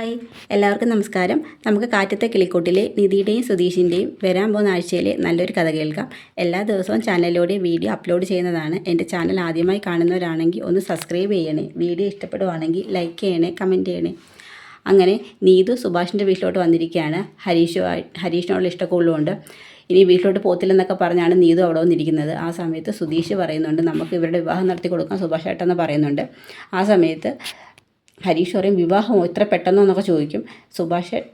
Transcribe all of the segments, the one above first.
Hi, എല്ലാവർക്കും നമസ്കാരം. നമുക്ക് കാറ്റത്തെ കിളിക്കൂട്ടിലെ നിധിയുടെയും സുധീഷിൻ്റെയും വരാൻ പോകുന്ന ആഴ്ചയിലെ നല്ലൊരു കഥ കേൾക്കാം. എല്ലാ ദിവസവും ചാനലിലൂടെ വീഡിയോ അപ്ലോഡ് ചെയ്യുന്നതാണ്. എൻ്റെ ചാനൽ ആദ്യമായി കാണുന്നവരാണെങ്കിൽ ഒന്ന് സബ്സ്ക്രൈബ് ചെയ്യണേ. വീഡിയോ ഇഷ്ടപ്പെടുവാണെങ്കിൽ ലൈക്ക് ചെയ്യണേ, കമൻറ്റ് ചെയ്യണേ. അങ്ങനെ നീതു സുഭാഷിൻ്റെ വീട്ടിലോട്ട് വന്നിരിക്കുകയാണ്. ഹരീഷിനോടുള്ള ഇഷ്ടക്കൂടുതലുണ്ട്. ഇനി വീട്ടിലോട്ട് പോത്തില്ലെന്നൊക്കെ പറഞ്ഞാണ് നീതു അവിടെ വന്നിരിക്കുന്നത്. ആ സമയത്ത് സുധീഷ് പറയുന്നുണ്ട്, നമുക്ക് ഇവരുടെ വിവാഹം നടത്തി കൊടുക്കാം സുഭാഷ് ഏട്ടെന്ന് പറയുന്നുണ്ട്. ആ സമയത്ത് ഹരീഷ് പറയും, വിവാഹമോ ഇത്ര പെട്ടെന്നോ എന്നൊക്കെ ചോദിക്കും.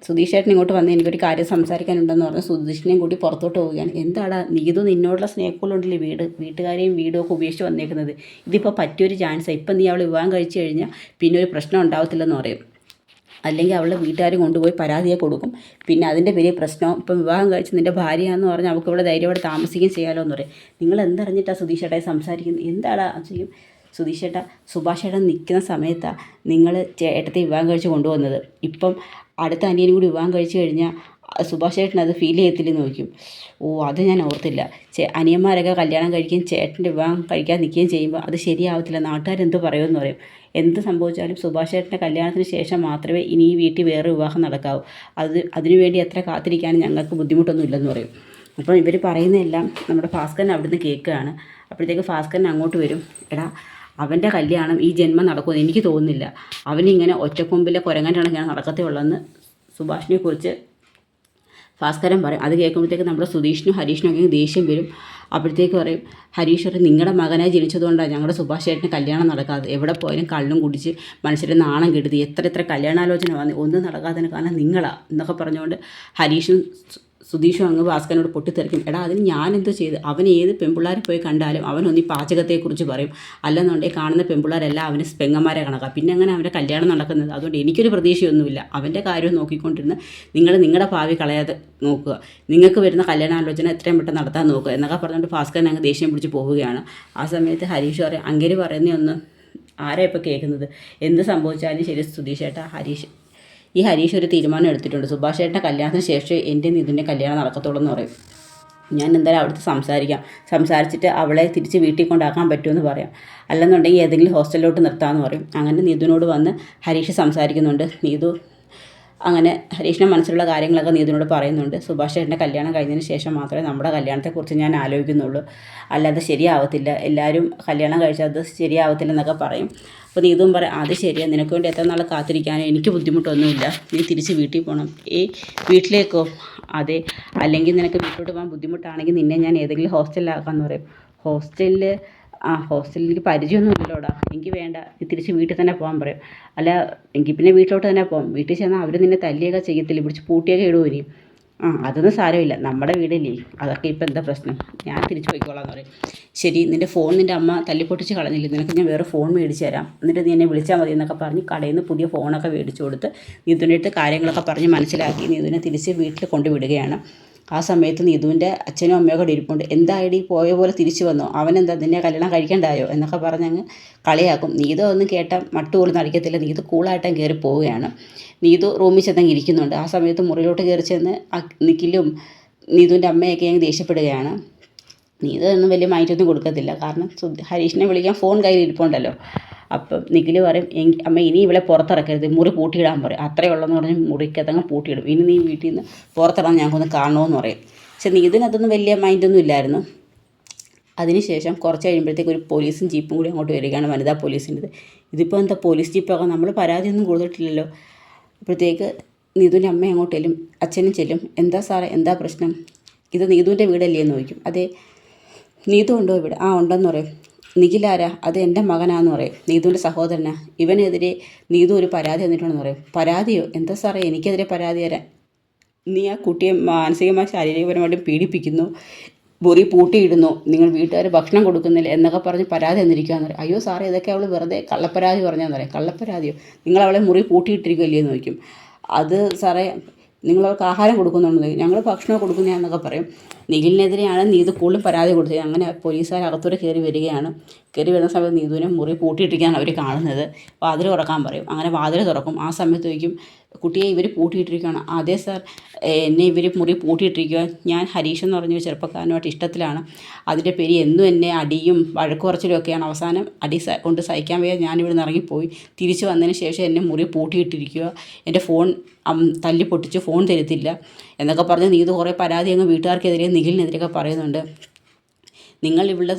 സുധീഷ് ഏട്ടൻ ഇങ്ങോട്ട് വന്ന് എനിക്കൊരു കാര്യം സംസാരിക്കാനുണ്ടെന്ന് പറഞ്ഞ് സുധീഷിനെയും കൂടി പുറത്തോട്ട് പോവുകയാണ്. എന്താടാ നീതു, നിന്നോടുള്ള സ്നേഹക്കുള്ളുണ്ടല്ലേ വീട്ടുകാരെയും വീടുമൊക്കെ ഉപേക്ഷിച്ച് വന്നേക്കുന്നത്. ഇതിപ്പോൾ പറ്റിയൊരു ചാൻസാണ്. ഇപ്പം നീ അവൾ വിവാഹം കഴിച്ചു കഴിഞ്ഞാൽ പിന്നെ ഒരു പ്രശ്നം ഉണ്ടാവത്തില്ലെന്ന് പറയും. അല്ലെങ്കിൽ അവളുടെ വീട്ടുകാർ കൊണ്ടുപോയി പരാതിയെ കൊടുക്കും. പിന്നെ അതിൻ്റെ വലിയ പ്രശ്നം. ഇപ്പം വിവാഹം കഴിച്ച് നിൻ്റെ ഭാര്യയാണെന്ന് പറഞ്ഞാൽ അവൾക്ക് ഇവിടെ ധൈര്യമായിട്ട് താമസിക്കുകയും ചെയ്യാമല്ലോ എന്ന് പറയും. നിങ്ങൾ എന്തറിഞ്ഞിട്ടാണ് സുധീഷ് ഏട്ടായി സംസാരിക്കുന്നത്? എന്താടാ ചെയ്യും സുധീഷ് ഏട്ടാ? സുഭാഷ് ഏട്ടൻ നിൽക്കുന്ന സമയത്താണ് നിങ്ങൾ ഏട്ടത്തെ വിവാഹം കഴിച്ച് കൊണ്ടുവന്നത്. ഇപ്പം അടുത്ത അനിയനും കൂടി വിവാഹം കഴിച്ച് കഴിഞ്ഞാൽ സുഭാഷ് ഏട്ടൻ അത് ഫീൽ ചെയ്യത്തില്ലെന്ന് ചോദിക്കും. ഓ, അത് ഞാൻ ഓർത്തില്ല. അനിയന്മാരൊക്കെ കല്യാണം കഴിക്കുകയും ചേട്ടൻ്റെ വിവാഹം കഴിക്കാൻ നിൽക്കുകയും ചെയ്യുമ്പോൾ അത് ശരിയാവത്തില്ല, നാട്ടുകാരെന്ത് പറയുമെന്ന് പറയും. എന്ത് സംഭവിച്ചാലും സുഭാഷ് ഏട്ടൻ്റെ കല്യാണത്തിന് ശേഷം മാത്രമേ ഇനി ഈ വീട്ടിൽ വേറെ വിവാഹം നടക്കാവൂ. അതിനുവേണ്ടി എത്ര കാത്തിരിക്കാനും ഞങ്ങൾക്ക് ബുദ്ധിമുട്ടൊന്നും ഇല്ലെന്ന് പറയും. അപ്പോൾ ഇവർ പറയുന്നതെല്ലാം നമ്മുടെ ഭാസ്കരൻ അവിടുന്ന് കേൾക്കുകയാണ്. അപ്പോഴത്തേക്ക് ഭാസ്കരൻ അങ്ങോട്ട് വരും. എടാ, അവൻ്റെ കല്യാണം ഈ ജന്മം നടക്കുമെന്ന് എനിക്ക് തോന്നുന്നില്ല. അവനിങ്ങനെ ഒറ്റക്കൊമ്പിലെ കുരങ്ങൻ്റെ കണക്കാണ് നടക്കത്തേ ഉള്ളതെന്ന് സുഭാഷിനെ കുറിച്ച് ഭാസ്കരൻ പറയും. അത് കേൾക്കുമ്പോഴത്തേക്ക് നമ്മുടെ സുധീഷിനും ഹരീഷിനും ഒക്കെ ദേഷ്യം വരും. അപ്പോഴത്തേക്ക് പറയും, ഹരീഷ് പറയും, നിങ്ങളുടെ മകനായി ജനിച്ചതുകൊണ്ടാണ് ഞങ്ങളുടെ സുഭാഷ് ചേട്ടന് കല്യാണം നടക്കാതെ. എവിടെ പോയാലും കള്ളും കുടിച്ച് മനുഷ്യരെ നാണം കെടുത്തി എത്ര കല്യാണാലോചന വന്ന് ഒന്നും നടക്കാത്തതിന് കാരണം നിങ്ങളാ എന്നൊക്കെ പറഞ്ഞുകൊണ്ട് ഹരീഷും സുധീഷും അങ്ങ് ഭാസ്കരനോട് പൊട്ടിത്തെറിക്കും. എടാ, അതിന് ഞാനെന്തോ ചെയ്ത്? അവൻ ഏത് പെൺപിള്ളേരെ പോയി കണ്ടാലും അവനൊന്ന് ഈ പാചകത്തെക്കുറിച്ച് പറയും. അല്ലെന്നുണ്ടെങ്കിൽ കാണുന്ന പെൺപിള്ളേരെല്ലാം അവന് പെങ്ങന്മാരെ കണക്കാം. പിന്നെ അങ്ങനെ അവൻ്റെ കല്യാണം നടക്കുന്നത്. അതുകൊണ്ട് എനിക്കൊരു പ്രതീക്ഷയൊന്നുമില്ല. അവൻ്റെ കാര്യം നോക്കിക്കൊണ്ടിരുന്ന് നിങ്ങളുടെ ഭാവി കളയാതെ നോക്കുക. നിങ്ങൾക്ക് വരുന്ന കല്യാണാലോചന എത്രയും പെട്ടെന്ന് നടത്താൻ നോക്കുക എന്നൊക്കെ പറഞ്ഞുകൊണ്ട് ഭാസ്കരൻ അങ്ങ് ദേഷ്യം പിടിച്ച് പോവുകയാണ്. ആ സമയത്ത് ഹരീഷ് പറയും, അങ്ങേര് പറയുന്നതൊന്നും ആരാ ഇപ്പോൾ കേൾക്കുന്നത്? എന്ത് സംഭവിച്ചാലും ശരി സുധീഷ് ഏട്ടാ, ഹരീഷ് ഒരു തീരുമാനം എടുത്തിട്ടുണ്ട്. സുഭാഷ് ഏട്ടൻ്റെ കല്യാണത്തിന് ശേഷം എൻ്റെ ഇതിൻ്റെ കല്യാണം നടക്കത്തുള്ളൂ എന്ന് പറയും. ഞാൻ എന്തായാലും അവിടുത്തെ സംസാരിച്ചിട്ട് അവളെ തിരിച്ച് വീട്ടിൽ കൊണ്ടാക്കാൻ പറ്റുമെന്ന് പറയാം. അല്ലെന്നുണ്ടെങ്കിൽ ഏതെങ്കിലും ഹോസ്റ്റലിലോട്ട് നിർത്താമെന്ന് പറയും. അങ്ങനെ നീതുവിനോട് വന്ന് ഹരീഷ് സംസാരിക്കുന്നുണ്ട്. നീതു അങ്ങനെ ഹരീഷിൻ്റെ മനസ്സിലുള്ള കാര്യങ്ങളൊക്കെ നീതുവിനോട് പറയുന്നുണ്ട്. സുഭാഷ് ഏട്ടൻ്റെ കല്യാണം കഴിഞ്ഞതിന് ശേഷം മാത്രമേ നമ്മുടെ കല്യാണത്തെക്കുറിച്ച് ഞാൻ ആലോചിക്കുന്നുള്ളൂ, അല്ലാതെ ശരിയാവത്തില്ല. എല്ലാവരും കല്യാണം കഴിച്ചാൽ അത് ശരിയാവത്തില്ല എന്നൊക്കെ പറയും. അപ്പോൾ നീതുവും പറയും, അത് ശരിയാണ്, നിനക്ക് വേണ്ടി എത്ര നാൾ കാത്തിരിക്കാനോ എനിക്ക് ബുദ്ധിമുട്ടൊന്നുമില്ല. നീ തിരിച്ച് വീട്ടിൽ പോകണം. വീട്ടിലേക്കോ? അതെ, അല്ലെങ്കിൽ നിനക്ക് വീട്ടിലോട്ട് പോകാൻ ബുദ്ധിമുട്ടാണെങ്കിൽ നിന്നെ ഞാൻ ഏതെങ്കിലും ഹോസ്റ്റലിലാക്കാമെന്ന് പറയും. ഹോസ്റ്റലിൽ എനിക്ക് പരിചയമൊന്നും ഇല്ലല്ലോടാ, എനിക്ക് വേണ്ട, തിരിച്ച് വീട്ടിൽ തന്നെ പോകാൻ പറയും. അല്ല, എങ്കിൽ പിന്നെ വീട്ടിലോട്ട് തന്നെ പോകാം. വീട്ടിൽ ചെന്നാൽ അവർ നിന്നെ തല്ലിയൊക്കെ ചെയ്യത്തില്ല, പിടിച്ച് പൂട്ടിയൊക്കെ ഇടുമോ ഇനി? അതൊന്നും സാരമില്ല, നമ്മുടെ വീടല്ലേ, അതൊക്കെ ഇപ്പം എന്താ പ്രശ്നം, ഞാൻ തിരിച്ച് പോയിക്കോളാം എന്ന് പറയും. ശരി, നിൻ്റെ ഫോൺ നിൻ്റെ അമ്മ തല്ലിപ്പൊട്ടിച്ച് കളഞ്ഞില്ലേ, നിനക്ക് ഞാൻ വേറെ ഫോൺ മേടിച്ച് തരാം, എന്നിട്ട് നീ എന്നെ വിളിച്ചാൽ മതി എന്നൊക്കെ പറഞ്ഞ് കടയിൽ നിന്ന് പുതിയ ഫോണൊക്കെ മേടിച്ചു കൊടുത്ത് നീതുവിൻ്റെ അടുത്ത് കാര്യങ്ങളൊക്കെ പറഞ്ഞ് മനസ്സിലാക്കി നീതുവിനെ തിരിച്ച് വീട്ടിൽ കൊണ്ടുവിടുകയാണ്. ആ സമയത്ത് നീതുവിൻ്റെ അച്ഛനും അമ്മയും കൂടെ ഇരിപ്പുണ്ട്. എന്തായിടി, പോയ പോലെ തിരിച്ചു വന്നോ? അവനെന്താ നിന്നെ കല്യാണം കഴിക്കണ്ടായോ എന്നൊക്കെ പറഞ്ഞങ്ങ് കളിയാക്കും. നീതു ഒന്നും കേട്ടാൽ മട്ടുപോലും നടിക്കത്തില്ല. നീതു കൂളായിട്ടും കയറി പോവുകയാണ്. നീതു റൂമിൽ ചെന്നങ്ങ് ഇരിക്കുന്നുണ്ട്. ആ സമയത്ത് മുറിയിലോട്ട് കയറി ചെന്ന് നിഖിലും നീതുവിൻ്റെ അമ്മയൊക്കെ അങ്ങ് ദേഷ്യപ്പെടുകയാണ്. നീതു ഒന്നും വലിയ മൈൻഡൊന്നും കൊടുക്കത്തില്ല. കാരണം ഹരീഷിനെ വിളിക്കാൻ ഫോൺ കയ്യിൽ ഇരിപ്പുണ്ടല്ലോ. അപ്പം നിഖിൽ പറയും, അമ്മ ഇനി ഇവളെ പുറത്തിറക്കരുത്, മുറി പൂട്ടിയിടാൻ പറയും. അത്രയേ ഉള്ളെന്ന് പറഞ്ഞ് മുറിക്കകത്തങ്ങ് പൂട്ടിയിടും. ഇനി നീ വീട്ടിൽ നിന്ന് പുറത്തിറങ്ങാൻ ഞങ്ങൾക്കൊന്ന് കാണണമെന്ന് പറയും. പക്ഷെ നീതിനതൊന്നും വലിയ മൈൻഡൊന്നും ഇല്ലായിരുന്നു. അതിനുശേഷം കുറച്ച് കഴിയുമ്പോഴത്തേക്ക് ഒരു പോലീസും ജീപ്പും കൂടി അങ്ങോട്ട് വരികയാണ്, വനിതാ പോലീസിൻ്റെത്. ഇതിപ്പോൾ എന്താ പോലീസ് ജീപ്പൊക്കെ, നമ്മൾ പരാതിയൊന്നും കൊടുത്തിട്ടില്ലല്ലോ. അപ്പോഴത്തേക്ക് നീതുവിൻ്റെ അമ്മ അങ്ങോട്ട് ചെല്ലും, അച്ഛനും ചെല്ലും. എന്താ സാറേ, എന്താ പ്രശ്നം? ഇത് നീതുവിൻ്റെ വീടല്ലേ എന്ന് ചോദിക്കും. അതെ. നീതു ഉണ്ടോ ഇവിടെ? ഉണ്ടെന്ന് പറയും. നിഖിലാരാ? അത് എൻ്റെ മകനാന്ന് പറയും. നീതുവിൻ്റെ സഹോദരനാ. ഇവനെതിരെ നീതു ഒരു പരാതി തന്നിട്ടുണ്ടെന്ന് പറയും. പരാതിയോ? എന്താ സാറേ എനിക്കെതിരെ പരാതി തരാൻ? നീ ആ കുട്ടിയെ മാനസികമായി ശാരീരികപരമായിട്ടും പീഡിപ്പിക്കുന്നു, മുറി പൂട്ടിയിടുന്നു, നിങ്ങൾ വീട്ടുകാർ ഭക്ഷണം കൊടുക്കുന്നില്ല എന്നൊക്കെ പറഞ്ഞ് പരാതി തന്നിരിക്കുകയെന്ന് പറയും. അയ്യോ സാറേ, ഇതൊക്കെ അവൾ വെറുതെ കള്ളപ്പരാതി പറഞ്ഞാന്ന് പറയും. കള്ളപ്പരാതിയോ? നിങ്ങൾ അവളെ മുറി പൂട്ടിയിട്ടിരിക്കുകയല്ലേ എന്ന് ചോദിക്കും. അത് സാറേ, നിങ്ങളവർക്ക് ആഹാരം കൊടുക്കുന്നുണ്ടെന്ന്, ഞങ്ങൾ ഭക്ഷണം കൊടുക്കുന്നതാണെന്നൊക്കെ പറയും. നിഖിലിനെതിരെയാണ് നീതു കൂടുതലും പരാതി കൊടുത്തത്. അങ്ങനെ പോലീസുകാർ അകത്തോടെ കയറി വരികയാണ്. കയറി വരുന്ന സമയത്ത് നീതുവിനെ മുറി പൂട്ടിയിട്ടിരിക്കുകയാണ് അവർ കാണുന്നത്. വാതിൽ തുറക്കാൻ പറയും. അങ്ങനെ വാതിൽ തുറക്കും. ആ സമയത്ത് ചോദിക്കും, കുട്ടിയെ ഇവർ പൂട്ടിയിട്ടിരിക്കുകയാണ്. അതെ സാർ, എന്നെ ഇവർ മുറി പൂട്ടിയിട്ടിരിക്കുക. ഞാൻ ഹരീഷ് എന്ന് പറഞ്ഞ ചെറുപ്പക്കാരനുമായിട്ട് ഇഷ്ടത്തിലാണ്. അതിൻ്റെ പേര് എന്നും എന്നെ അടിയും വഴക്ക് കുറച്ചിലൊക്കെയാണ്. അവസാനം അടി കൊണ്ട് സഹിക്കാൻ വയ്യ ഞാനിവിടെ നിന്ന് ഇറങ്ങിപ്പോയി. തിരിച്ച് വന്നതിന് ശേഷം എന്നെ മുറി പൂട്ടിയിട്ടിരിക്കുക. എൻ്റെ ഫോൺ തല്ലി പൊട്ടിച്ച് ഫോൺ തരത്തില്ല എന്നൊക്കെ പറഞ്ഞ് നീതു കുറേ പരാതി അങ്ങ് വീട്ടുകാർക്കെതിരെ നിഖിലിനെതിരെയൊക്കെ പറയുന്നുണ്ട്. നിങ്ങൾ ഇവിടെ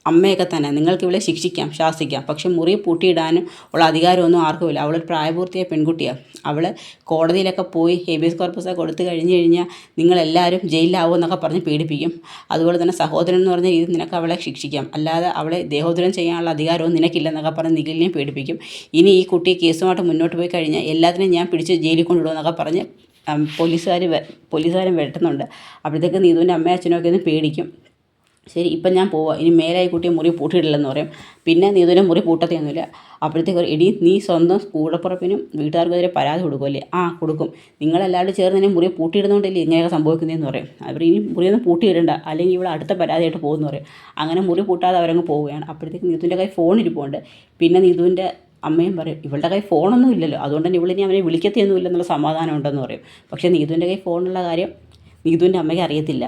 അമ്മയൊക്കെ തന്നെ, നിങ്ങൾക്ക് ഇവിടെ ശിക്ഷിക്കാം, ശാസിക്കാം, പക്ഷെ മുറി പൂട്ടിയിടാനും ഉള്ള അധികാരമൊന്നും ആർക്കുമില്ല. അവളൊരു പ്രായപൂർത്തിയായ പെൺകുട്ടിയാണ്. അവൾ കോടതിയിലൊക്കെ പോയി ഹേബിയസ് കോർപ്പസ് കൊടുത്തു കഴിഞ്ഞാൽ നിങ്ങളെല്ലാവരും ജയിലിലാവും എന്നൊക്കെ പറഞ്ഞ് പീഡിപ്പിക്കും. അതുപോലെ തന്നെ സഹോദരൻ എന്ന് പറഞ്ഞ രീതിയിൽ നിനക്ക് അവളെ ശിക്ഷിക്കാം, അല്ലാതെ അവളെ ദേഹോദരം ചെയ്യാനുള്ള അധികാരവും നിനക്കില്ലെന്നൊക്കെ പറഞ്ഞ് നിഖിലിനെയും പീഡിപ്പിക്കും. ഇനി ഈ കുട്ടി കേസുമായിട്ട് മുന്നോട്ട് പോയി കഴിഞ്ഞാൽ എല്ലാത്തിനെയും ഞാൻ പിടിച്ച് ജയിലിൽ കൊണ്ടുവിടുമെന്നൊക്കെ പറഞ്ഞ് പോലീസുകാരും വെട്ടുന്നുണ്ട്. അപ്പോഴത്തേക്ക് നീതുവിൻ്റെ അമ്മയും അച്ഛനൊക്കെ ഒന്ന് പേടിക്കും. ശരി, ഇപ്പം ഞാൻ പോവാം, ഇനി മേലായി കുട്ടിയെ മുറി പൂട്ടിയിട്ടില്ലെന്ന് പറയും. പിന്നെ നീതുവിനെ മുറി പൂട്ടത്തൊന്നുമില്ല. അപ്പോഴത്തേക്ക് എടി, നീ സ്വന്തം കൂടപ്പുറപ്പിനും വീട്ടുകാർക്കെതിരെ പരാതി കൊടുക്കുമല്ലേ? ആ കൊടുക്കും. നിങ്ങളെല്ലാവരും ചേർന്ന് തന്നെ മുറി പൂട്ടിയിടുന്നതുകൊണ്ടല്ലേ ഇങ്ങനെയൊക്കെ സംഭവിക്കുന്നതെന്ന് പറയും. അവർ ഇനി മുറിയൊന്നും പൂട്ടിയിടണ്ട, അല്ലെങ്കിൽ ഇവിടെ അടുത്ത പരാതിയായിട്ട് പോകുമെന്ന് പറയും. അങ്ങനെ മുറി പൂട്ടാതെ അവരങ്ങ് പോവുകയാണ്. അപ്പോഴത്തേക്ക് നീതുവിൻ്റെ കയ്യിൽ ഫോൺ ഇരിപ്പുണ്ട്. പിന്നെ നീതുവിൻ്റെ അമ്മയും പറയും, ഇവളുടെ കയ്യിൽ ഫോണൊന്നും ഇല്ലല്ലോ, അതുകൊണ്ട് തന്നെ ഇവളിനി അവനെ വിളിക്കത്തൊന്നും ഇല്ലെന്നുള്ള സമാധാനം ഉണ്ടെന്ന് പറയും. പക്ഷേ നീതുവിൻ്റെ കയ്യിൽ ഫോണുള്ള കാര്യം നീതുവിൻ്റെ അമ്മയ്ക്ക് അറിയത്തില്ല.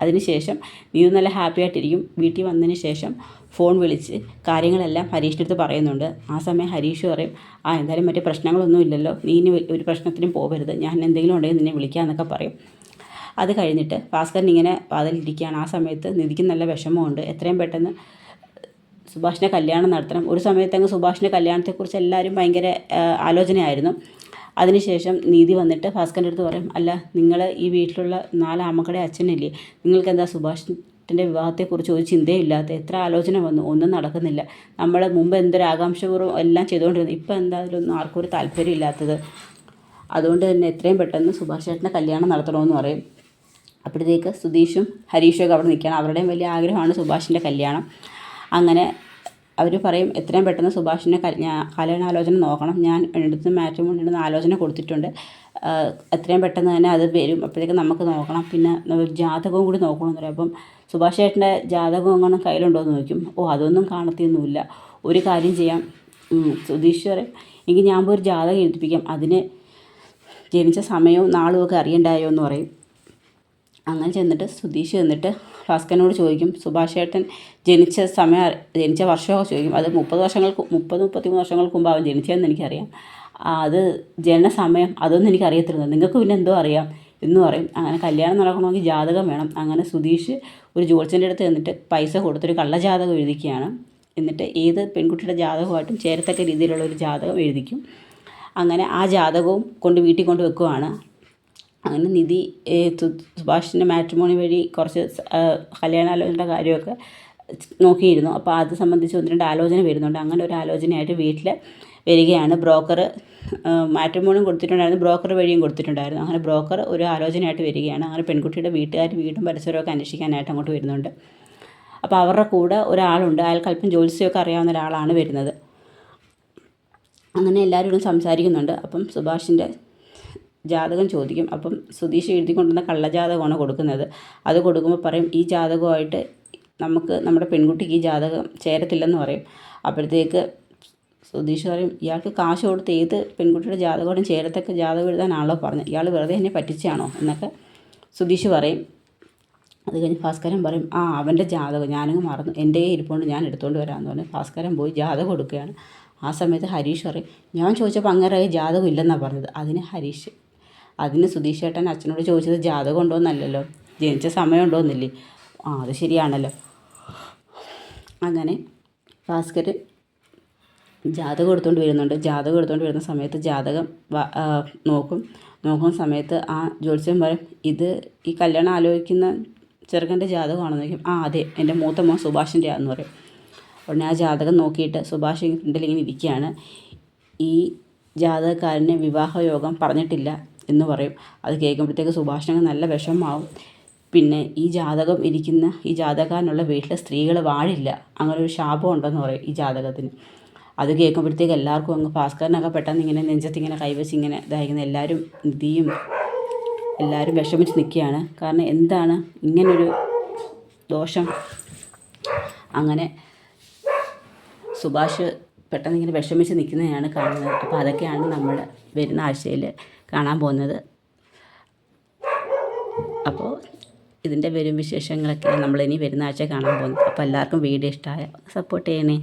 അതിനുശേഷം നീതു നല്ല ഹാപ്പി ആയിട്ടിരിക്കും. വീട്ടിൽ വന്നതിന് ശേഷം ഫോൺ വിളിച്ച് കാര്യങ്ങളെല്ലാം ഹരീഷിൻ്റെ അടുത്ത് പറയുന്നുണ്ട്. ആ സമയം ഹരീഷ് പറയും, എന്തായാലും മറ്റേ പ്രശ്നങ്ങളൊന്നും ഇല്ലല്ലോ, നീ ഇനി ഒരു പ്രശ്നത്തിനും പോകരുത്, ഞാൻ എന്തെങ്കിലും ഉണ്ടെങ്കിൽ നിന്നെ വിളിക്കാമെന്നൊക്കെ പറയും. അത് കഴിഞ്ഞിട്ട് ഭാസ്കരൻ ഇങ്ങനെ വാതിലിരിക്കുകയാണ്. ആ സമയത്ത് നിധിക്ക് നല്ല വിഷമമുണ്ട്. എത്രയും പെട്ടെന്ന് സുഭാഷിൻ്റെ കല്യാണം നടത്തണം. ഒരു സമയത്തങ്ങ് സുഭാഷിൻ്റെ കല്യാണത്തെക്കുറിച്ച് എല്ലാവരും ഭയങ്കര ആലോചനയായിരുന്നു. അതിനുശേഷം നീതി വന്നിട്ട് ഭാസ്കരൻ്റെ അടുത്ത് പറയും, അല്ല, നിങ്ങൾ ഈ വീട്ടിലുള്ള 4 ആമക്കളുടെ അച്ഛനല്ലേ, നിങ്ങൾക്ക് എന്താ സുഭാഷിൻ്റെ വിവാഹത്തെക്കുറിച്ച് ഒരു ചിന്തയില്ലാത്ത? എത്ര ആലോചന വന്നു, ഒന്നും നടക്കുന്നില്ല. നമ്മൾ മുമ്പ് എന്തൊരു ആകാംക്ഷപൂർവ്വം എല്ലാം ചെയ്തുകൊണ്ടിരുന്നു, ഇപ്പം എന്താ അതിലൊന്നും ആർക്കും ഒരു താല്പര്യം ഇല്ലാത്തത്? അതുകൊണ്ട് തന്നെ എത്രയും പെട്ടെന്ന് സുഭാഷ് ചേട്ടൻ്റെ കല്യാണം നടത്തണമെന്ന് പറയും. അപ്പോഴത്തേക്ക് സുധീഷും ഹരീഷൊക്കെ അവിടെ നിൽക്കണം. അവരുടെയും വലിയ ആഗ്രഹമാണ് സുഭാഷിൻ്റെ കല്യാണം. അങ്ങനെ അവർ പറയും, എത്രയും പെട്ടെന്ന് സുഭാഷിൻ്റെ കല്യാണാലോചന നോക്കണം, ഞാൻ എടുത്ത് മാട്രിമോണിയുടെ ആലോചന കൊടുത്തിട്ടുണ്ട്, എത്രയും പെട്ടെന്ന് തന്നെ അത് വരും, അപ്പോഴത്തേക്ക് നമുക്ക് നോക്കണം, പിന്നെ ജാതകവും കൂടി നോക്കണമെന്ന് പറയും. അപ്പം സുഭാഷ് ചേട്ടൻ്റെ ജാതകം എങ്ങനെ കയ്യിലുണ്ടോ എന്ന് ചോദിക്കും. അതൊന്നും കാണത്തൊന്നുമില്ല. ഒരു കാര്യം ചെയ്യാം, സുധീഷ് പറയും, എങ്കിൽ ഞാൻ പോയി ഒരു ജാതകം എഴുതിപ്പിക്കാം, അതിന് ജനിച്ച സമയവും നാളും ഒക്കെ അറിയണ്ടായോ എന്ന് പറയും. അങ്ങനെ ചെന്നിട്ട് സുധീഷ് ചെന്നിട്ട് ഭാസ്കരനോട് ചോദിക്കും, സുഭാഷ് ചേട്ടൻ ജനിച്ച വർഷമൊക്കെ ചോദിക്കും. അത് 33 വർഷങ്ങൾക്ക് മുമ്പ് അവൻ ജനിച്ചതെന്ന് എനിക്കറിയാം, അത് ജനന സമയം അതൊന്നും എനിക്കറിയത്തില്ല, നിങ്ങൾക്ക് പിന്നെ എന്തോ അറിയാം എന്ന് പറയും. അങ്ങനെ കല്യാണം നടക്കണമെങ്കിൽ ജാതകം വേണം. അങ്ങനെ സുധീഷ് ഒരു ജ്യോത്സ്യൻ്റെ അടുത്ത് ചെന്നിട്ട് പൈസ കൊടുത്തൊരു കള്ള ജാതകം എഴുതിക്കുകയാണ്. എന്നിട്ട് ഏത് പെൺകുട്ടിയുടെ ജാതകമായിട്ടും ചേരത്തക്ക രീതിയിലുള്ള ഒരു ജാതകം എഴുതിക്കും. അങ്ങനെ ആ ജാതകവും കൊണ്ട് വീട്ടിൽ കൊണ്ട് വെക്കുവാണ്. അങ്ങനെ നിധി സുഭാഷിൻ്റെ മാട്രിമോണി വഴി കുറച്ച് കല്യാണാലോചനയുടെ കാര്യമൊക്കെ നോക്കിയിരുന്നു. അപ്പോൾ അത് സംബന്ധിച്ച് 1-2 ആലോചന വരുന്നുണ്ട്. അങ്ങനെ ഒരു ആലോചനയായിട്ട് വീട്ടിൽ വരികയാണ്. ബ്രോക്കർ മാട്രിമോണിയും കൊടുത്തിട്ടുണ്ടായിരുന്നു, ബ്രോക്കർ വഴിയും കൊടുത്തിട്ടുണ്ടായിരുന്നു. അങ്ങനെ ബ്രോക്കർ ഒരു ആലോചനയായിട്ട് വരികയാണ്. അങ്ങനെ പെൺകുട്ടിയുടെ വീട്ടുകാർ വീടും പരിസരമൊക്കെ അന്വേഷിക്കാനായിട്ട് അങ്ങോട്ട് വരുന്നുണ്ട്. അപ്പോൾ അവരുടെ കൂടെ ഒരാളുണ്ട്, അയാൾക്ക് അല്പം ജ്യോത്സ്യമൊക്കെ അറിയാവുന്ന ഒരാളാണ് വരുന്നത്. അങ്ങനെ എല്ലാവരോടും സംസാരിക്കുന്നുണ്ട്. അപ്പം സുഭാഷിൻ്റെ ജാതകം ചോദിക്കും. അപ്പം സുധീഷ് എഴുതി കൊണ്ടുവന്ന കള്ളജാതകമാണ് കൊടുക്കുന്നത്. അത് കൊടുക്കുമ്പോൾ പറയും, ഈ ജാതകമായിട്ട് നമ്മുടെ പെൺകുട്ടിക്ക് ഈ ജാതകം ചേരത്തില്ലെന്ന് പറയും. അപ്പോഴത്തേക്ക് സുധീഷ് പറയും, ഇയാൾക്ക് കാശ് കൊടുത്ത് ഏത് പെൺകുട്ടിയുടെ ജാതകമായിട്ടും ചേരത്തക്ക ജാതകം എഴുതാനാണല്ലോ പറഞ്ഞത്, ഇയാൾ വെറുതെ എന്നെ പറ്റിച്ചാണോ എന്നൊക്കെ സുധീഷ് പറയും. അത് കഴിഞ്ഞ് ഭാസ്കരൻ പറയും, അവൻ്റെ ജാതകം ഞാനങ്ങ് മറന്നു, എൻ്റെ ഇരിപ്പുണ്ട്, ഞാൻ എടുത്തുകൊണ്ട് വരാമെന്ന് പറഞ്ഞ് ഭാസ്കരൻ പോയി ജാതകം കൊടുക്കുകയാണ്. ആ സമയത്ത് ഹരീഷ് പറയും, ഞാൻ ചോദിച്ചപ്പോൾ അങ്ങനെ ജാതകം ഇല്ലെന്നാണ് പറഞ്ഞത്. അതിന് സുധീഷ് ചേട്ടൻ അച്ഛനോട് ചോദിച്ചത് ജാതകം ഉണ്ടോയെന്നല്ലല്ലോ, ജനിച്ച സമയം ഉണ്ടോയെന്നില്ലേ. അത് ശരിയാണല്ലോ. അങ്ങനെ ഭാസ്കരൻ ജാതകം എടുത്തുകൊണ്ട് വരുന്നുണ്ട്. ജാതകം എടുത്തുകൊണ്ട് വരുന്ന സമയത്ത് ജാതകം നോക്കുന്ന സമയത്ത് ആ ജ്യോത്സ്യൻ പറയും, ഈ കല്യാണം ആലോചിക്കുന്ന ചെറുക്കൻ്റെ ജാതകമാണെന്ന് ചോദിക്കും. അതെ, എൻ്റെ മൂത്ത മോൻ സുഭാഷിൻ്റെ ആണെന്ന് പറയും. ഉടനെ ആ ജാതകം നോക്കിയിട്ട് സുഭാഷ് ഫ്രണ്ടിൽ ഇങ്ങനെ ഇരിക്കുകയാണ്. ഈ ജാതകക്കാരന് വിവാഹയോഗം പറഞ്ഞിട്ടില്ല എന്ന് പറയും. അത് കേൾക്കുമ്പോഴത്തേക്ക് സുഭാഷിന് നല്ല വിഷമമാവും. പിന്നെ ഈ ജാതകക്കാരനുള്ള വീട്ടിൽ സ്ത്രീകൾ വാഴില്ല, അങ്ങനെ ഒരു ശാപം ഉണ്ടെന്ന് പറയും ഈ ജാതകത്തിന്. അത് കേൾക്കുമ്പോഴത്തേക്ക് എല്ലാവർക്കും അങ്ങ് ഭാസ്കരനൊക്കെ പെട്ടെന്ന് ഇങ്ങനെ നെഞ്ചത്തിങ്ങനെ കൈവച്ച് ഇങ്ങനെ ഇതായിരിക്കുന്ന എല്ലാവരും നിധിയും എല്ലാവരും വിഷമിച്ച് നിൽക്കുകയാണ്. കാരണം എന്താണ് ഇങ്ങനൊരു ദോഷം? അങ്ങനെ സുഭാഷ് പെട്ടെന്ന് ഇങ്ങനെ വിഷമിച്ച് നിൽക്കുന്നതാണ് കാണുന്നത്. അപ്പോൾ അതൊക്കെയാണ് നമ്മൾ വരുന്ന ആഴ്ചയിൽ കാണാൻ പോകുന്നത്. അപ്പോൾ ഇതിൻ്റെ വരും വിശേഷങ്ങളൊക്കെ നമ്മളിനി വരുന്ന ആഴ്ച കാണാൻ പോകുന്നത്. അപ്പോൾ എല്ലാവർക്കും വീഡിയോ ഇഷ്ടമായ സപ്പോർട്ട് ചെയ്യണേ.